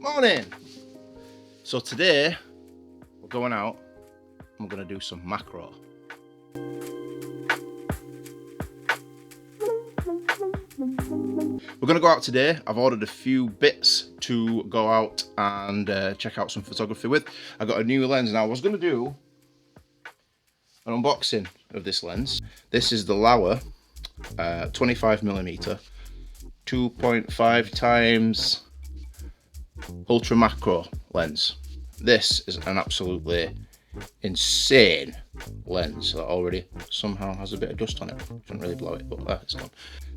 Morning! So today, we're going out and we're going to do some macro. We're going to go out today. I've ordered a few bits to go out and check out some photography with. I got a new lens now. I was going to do an unboxing of this lens. This is the Laowa 25mm 2.5 times ultra macro lens. This is an absolutely insane lens that already somehow has a bit of dust on it. Shouldn't really blow it, but it's gone.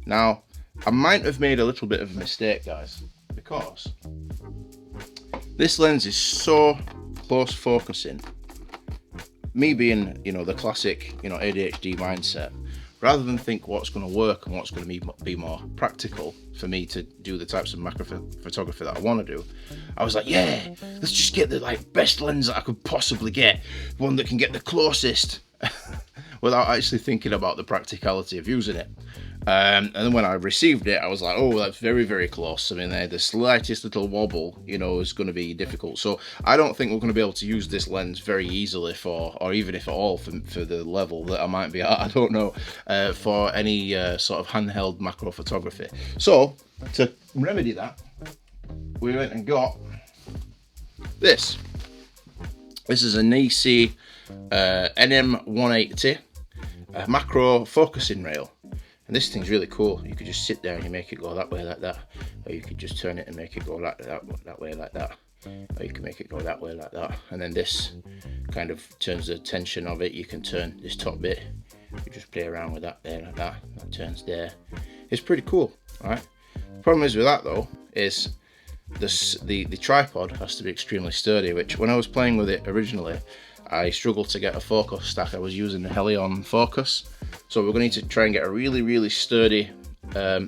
Now, I might have made a little bit of a mistake, guys, because this lens is so close focusing. Me being, the classic, ADHD mindset, rather than think what's going to work and what's going to be more practical for me to do the types of macro photography that I want to do, I was like, yeah, let's just get the best lens that I could possibly get, one that can get the closest, without actually thinking about the practicality of using it. And then when I received it, I was like, oh, that's very, very close. I mean, the slightest little wobble, is going to be difficult. So I don't think we're going to be able to use this lens very easily or even if at all, for the level that I might be at, I don't know, for any sort of handheld macro photography. So to remedy that, we went and got this. This is a Nisi NM180 macro focusing rail. And this thing's really cool. You could just sit there and you make it go that way like that, or you could just turn it and make it go that way like that, or you can make it go that way like that. And then this kind of turns the tension of it. You can turn this top bit, you just play around with that there like that, that turns there. It's pretty cool, right? The problem is with that though is the tripod has to be extremely sturdy, which when I was playing with it originally, I struggled to get a focus stack. I was using the Helion focus. So we're going to need to try and get a really, really sturdy,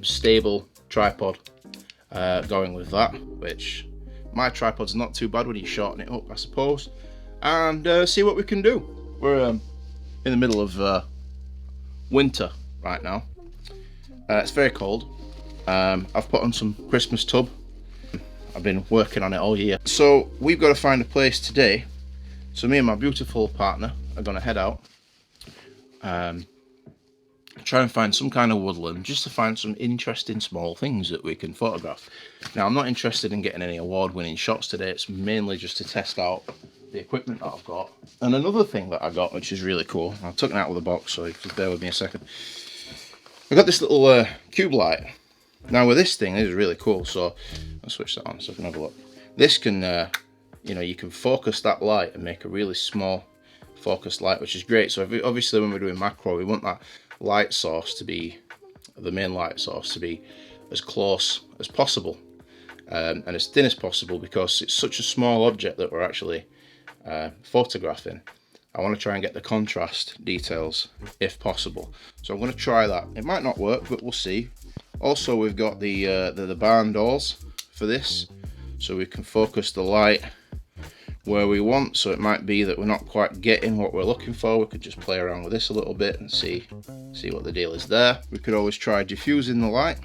stable tripod going with that, which my tripod's not too bad when you shorten it up, I suppose, and see what we can do. We're in the middle of winter right now. It's very cold. I've put on some Christmas tub. I've been working on it all year. So we've got to find a place today. So me and my beautiful partner are going to head out. Try and find some kind of woodland just to find some interesting small things that we can photograph. Now, I'm not interested in getting any award-winning shots today. It's mainly just to test out the equipment that I've got. And another thing that I got, which is really cool, I took it out of the box, so just bear with me a second. I got this little cube light. Now with this thing, this is really cool, so I'll switch that on so I can have a look. This can, you can focus that light and make a really small focused light, which is great. So obviously when we're doing macro, we want that light source to be, the main light source to be as close as possible and as thin as possible, because it's such a small object that we're actually photographing. I want to try and get the contrast details if possible. So I'm going to try that. It might not work, but we'll see. Also, we've got the barn doors for this, so we can focus the light where we want. So it might be that we're not quite getting what we're looking for. We could just play around with this a little bit and see what the deal is there. We could always try diffusing the light.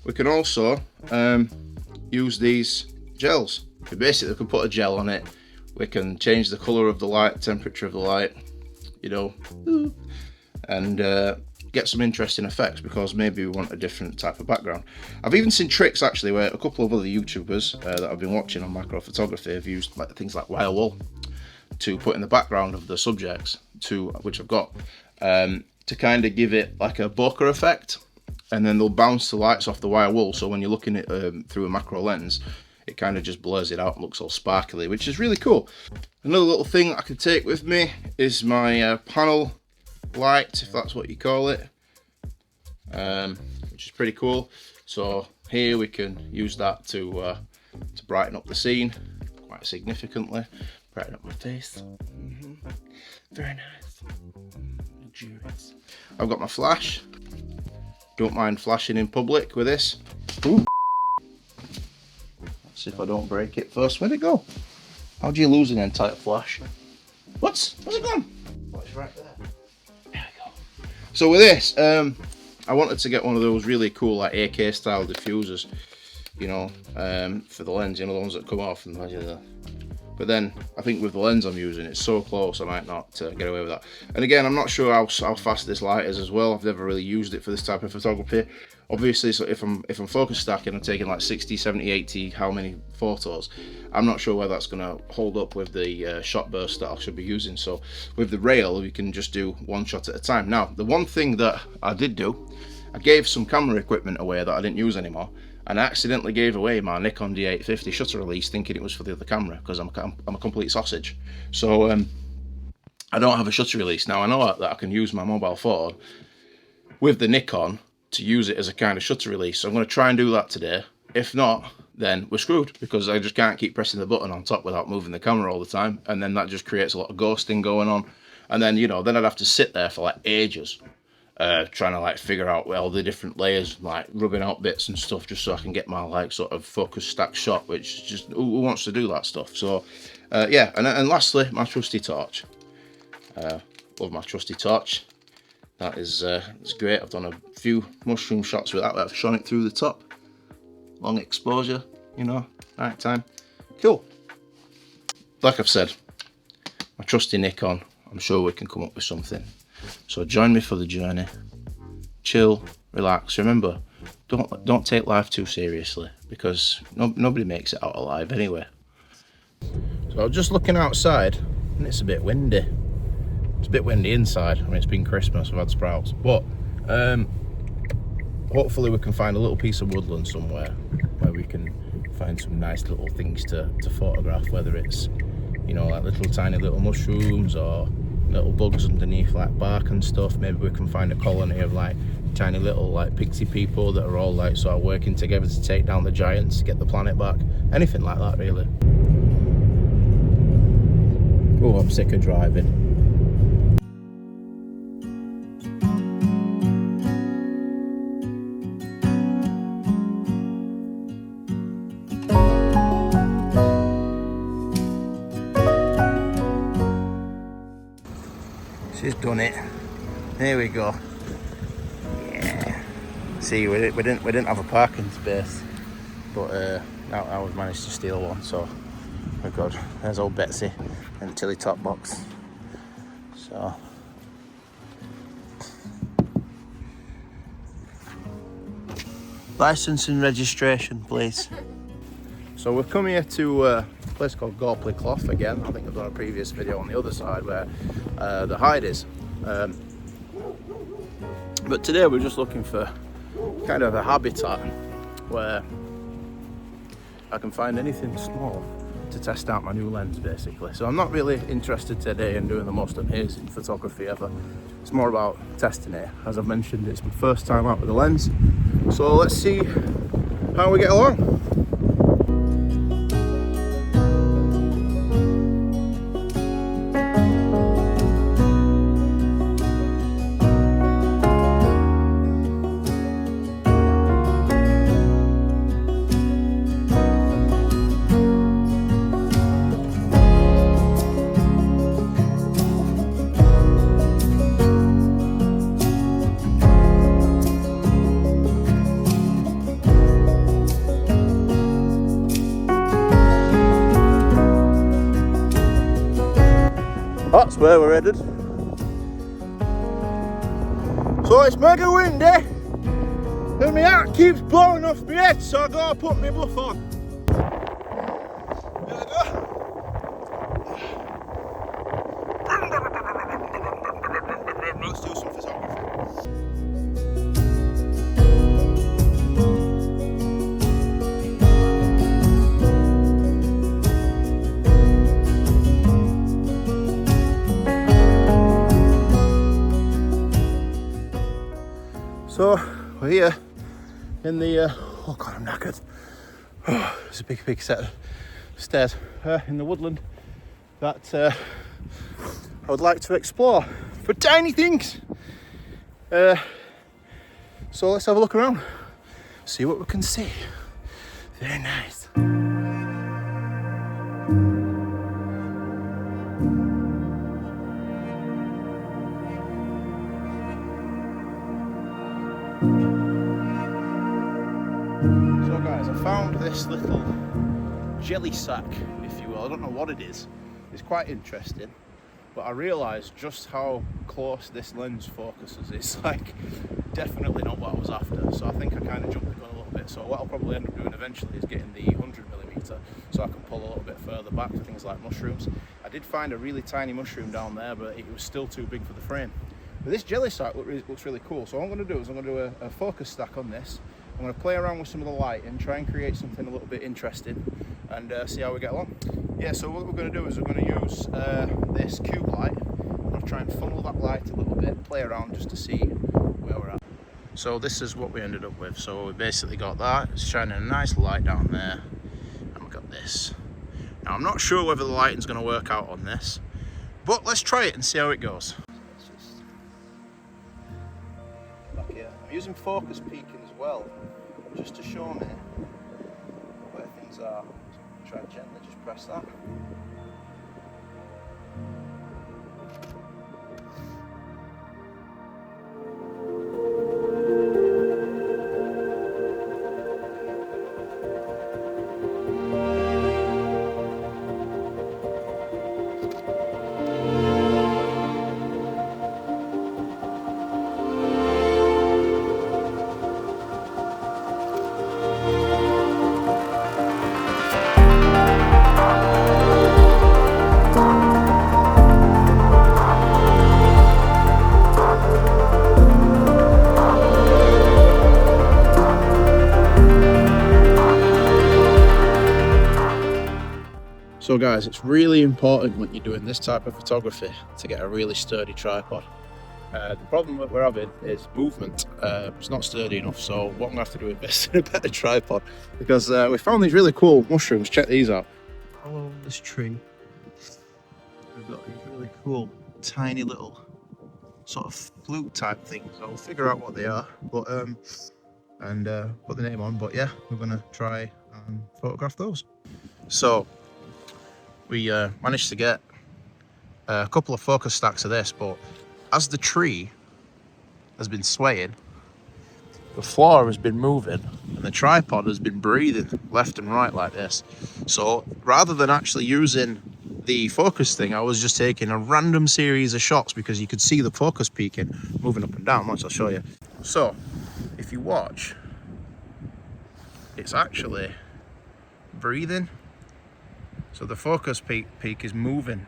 We can also use these gels. We basically can put a gel on it. We can change the color of the light, temperature of the light, and get some interesting effects, because maybe we want a different type of background. I've even seen tricks actually where a couple of other YouTubers that I've been watching on macro photography have used things like wire wool to put in the background of the subjects, which I've got, to kind of give it like a bokeh effect, and then they'll bounce the lights off the wire wool, so when you're looking at through a macro lens, it kind of just blurs it out and looks all sparkly, which is really cool. Another little thing I can take with me is my panel light, if that's what you call it, which is pretty cool. So here we can use that to brighten up the scene quite significantly, brighten up my face. Very nice. Luxurious. I've got my flash. Don't mind flashing in public with this. Ooh. Let's see if I don't break it first. Where'd it go? How do you lose an entire flash? Where's it gone? Oh, it's right there. There we go. So with this, I wanted to get one of those really cool like AK style diffusers. you know, for the lens, you know, the ones that come off. And but then I think with the lens I'm using, it's so close I might not get away with that. And again, I'm not sure how fast this light is as well. I've never really used it for this type of photography. Obviously, so if I'm focus stacking, I'm taking like 60, 70, 80, how many photos, I'm not sure whether that's going to hold up with the shot burst that I should be using. So with the rail, we can just do one shot at a time. Now, the one thing that I did do, I gave some camera equipment away that I didn't use anymore, and I accidentally gave away my Nikon D850 shutter release, thinking it was for the other camera, because I'm a complete sausage. So I don't have a shutter release. Now I know that I can use my mobile phone with the Nikon to use it as a kind of shutter release. So I'm going to try and do that today. If not, then we're screwed, because I just can't keep pressing the button on top without moving the camera all the time, and then that just creates a lot of ghosting going on. And then, you know, then I'd have to sit there for like ages trying to like figure out all the different layers, like rubbing out bits and stuff, just so I can get my like sort of focus stack shot, which just, who wants to do that stuff? So yeah, and lastly, my trusty torch. Love my trusty torch. That is it's great. I've done a few mushroom shots with that. I've shone it through the top, long exposure, you know, night time. Cool. Like I've said, my trusty Nikon, I'm sure we can come up with something. So join me for the journey. Chill, relax. Remember, don't take life too seriously, because nobody makes it out alive anyway. So I'm just looking outside, and it's a bit windy. It's a bit windy inside. I mean, it's been Christmas, we've had sprouts, but hopefully we can find a little piece of woodland somewhere where we can find some nice little things to photograph, whether it's, you know, like tiny little mushrooms or little bugs underneath like bark and stuff. Maybe we can find a colony of like tiny little like pixie people that are all like sort of working together to take down the giants, get the planet back, anything like that really. Oh, I'm sick of driving. She's done it. There we go. Yeah. See, we didn't have a parking space, but now we've managed to steal one. So we're good. There's old Betsy in the tilly top box. So license and registration, please. So we've come here to a place called Gorpley Clough again. I think I've done a previous video on the other side where the hide is. But today we're just looking for kind of a habitat where I can find anything small to test out my new lens, basically. So I'm not really interested today in doing the most amazing photography ever. It's more about testing it. As I've mentioned, it's my first time out with the lens. So let's see how we get along. That's where we're headed. So it's mega windy and my hat keeps blowing off my head, so I gotta put my buff on. There we go. Let's do some photography. So we're here in the, oh god, I'm knackered. Oh, there's a big set of stairs in the woodland that I would like to explore for tiny things. So let's have a look around, see what we can see. Very nice. So guys, I found this little jelly sack, if you will. I don't know what it is. It's quite interesting, but I realised just how close this lens focuses. It's like definitely not what I was after, so I think I kind of jumped the gun a little bit. So what I'll probably end up doing eventually is getting the 100mm so I can pull a little bit further back for things like mushrooms. I did find a really tiny mushroom down there, but it was still too big for the frame. But this jelly sack looks really cool, so what I'm going to do is I'm going to do a focus stack on this. I'm going to play around with some of the light and try and create something a little bit interesting and see how we get along. Yeah, so what we're going to do is we're going to use this cube light. I'm going to try and funnel that light a little bit, play around just to see where we're at. So this is what we ended up with. So we basically got that, it's shining a nice light down there, and we got this. Now I'm not sure whether the lighting's going to work out on this, but let's try it and see how it goes. Back here. I'm using focus peaking as well, just to show me where things are. Try and gently just press that. So guys, it's really important when you're doing this type of photography to get a really sturdy tripod. The problem that we're having is movement. It's not sturdy enough, so what I'm going to have to do is invest in a better tripod, because we found these really cool mushrooms. Check these out. Follow this tree. We've got these really cool tiny little sort of flute type things. So we'll figure out what they are, but and put the name on. But yeah, we're going to try and photograph those. So we managed to get a couple of focus stacks of this, but as the tree has been swaying, the floor has been moving and the tripod has been breathing left and right like this. So rather than actually using the focus thing, I was just taking a random series of shots because you could see the focus peaking, moving up and down. Watch, I'll show you. So if you watch, it's actually breathing. So the focus peak is moving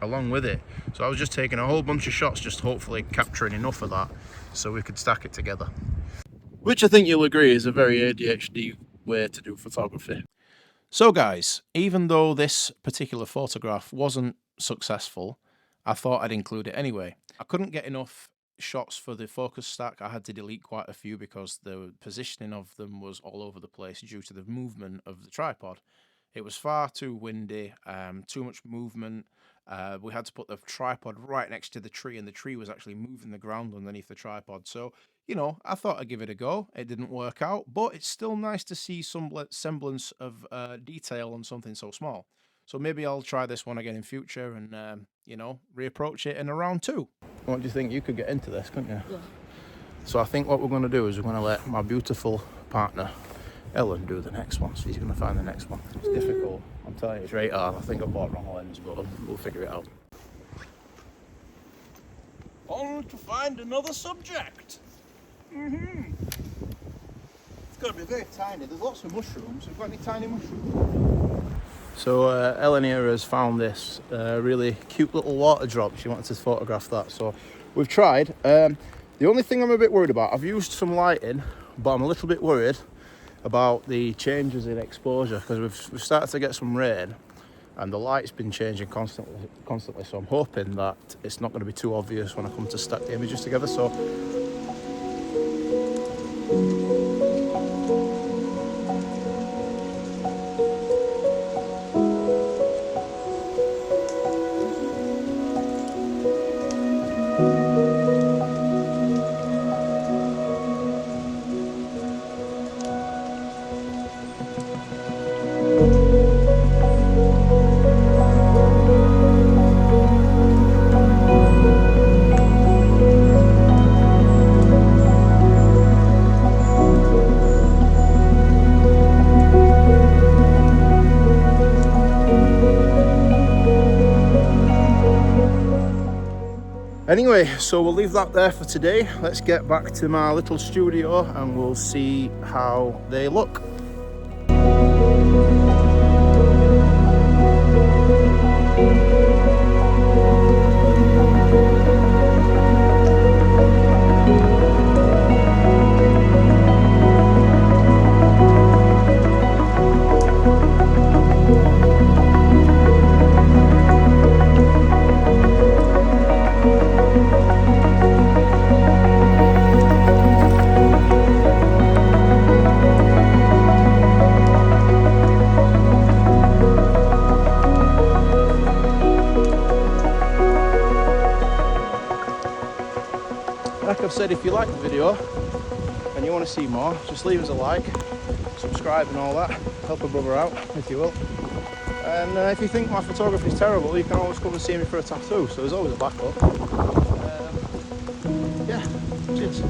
along with it. So I was just taking a whole bunch of shots, just hopefully capturing enough of that so we could stack it together. Which I think you'll agree is a very ADHD way to do photography. So guys, even though this particular photograph wasn't successful, I thought I'd include it anyway. I couldn't get enough shots for the focus stack. I had to delete quite a few because the positioning of them was all over the place due to the movement of the tripod. It was far too windy, too much movement. We had to put the tripod right next to the tree, and the tree was actually moving the ground underneath the tripod. So, you know, I thought I'd give it a go. It didn't work out, but it's still nice to see some semblance of detail on something so small. So maybe I'll try this one again in future and, you know, reapproach it in a round 2. What do you think? You could get into this, couldn't you? Yeah. So I think what we're going to do is we're going to let my beautiful partner Ellen do the next one. She's going to find the next one. It's difficult. I'm telling you, it's right hard. I think I bought wrong lens, but we'll figure it out. On to find another subject. It's got to be very tiny. There's lots of mushrooms. Have you got any tiny mushrooms? So Ellen here has found this really cute little water drop. She wanted to photograph that. So we've tried. The only thing I'm a bit worried about, I've used some lighting, but I'm a little bit worried about the changes in exposure because we've started to get some rain and the light's been changing constantly, so I'm hoping that it's not going to be too obvious when I come to stack the images together. So Anyway, so we'll leave that there for today. Let's get back to my little studio and we'll see how they look. Like I've said, if you like the video and you want to see more, just leave us a like, subscribe and all that. Help a brother out, if you will. And if you think my photography is terrible, you can always come and see me for a tattoo, so there's always a backup. Yeah, cheers.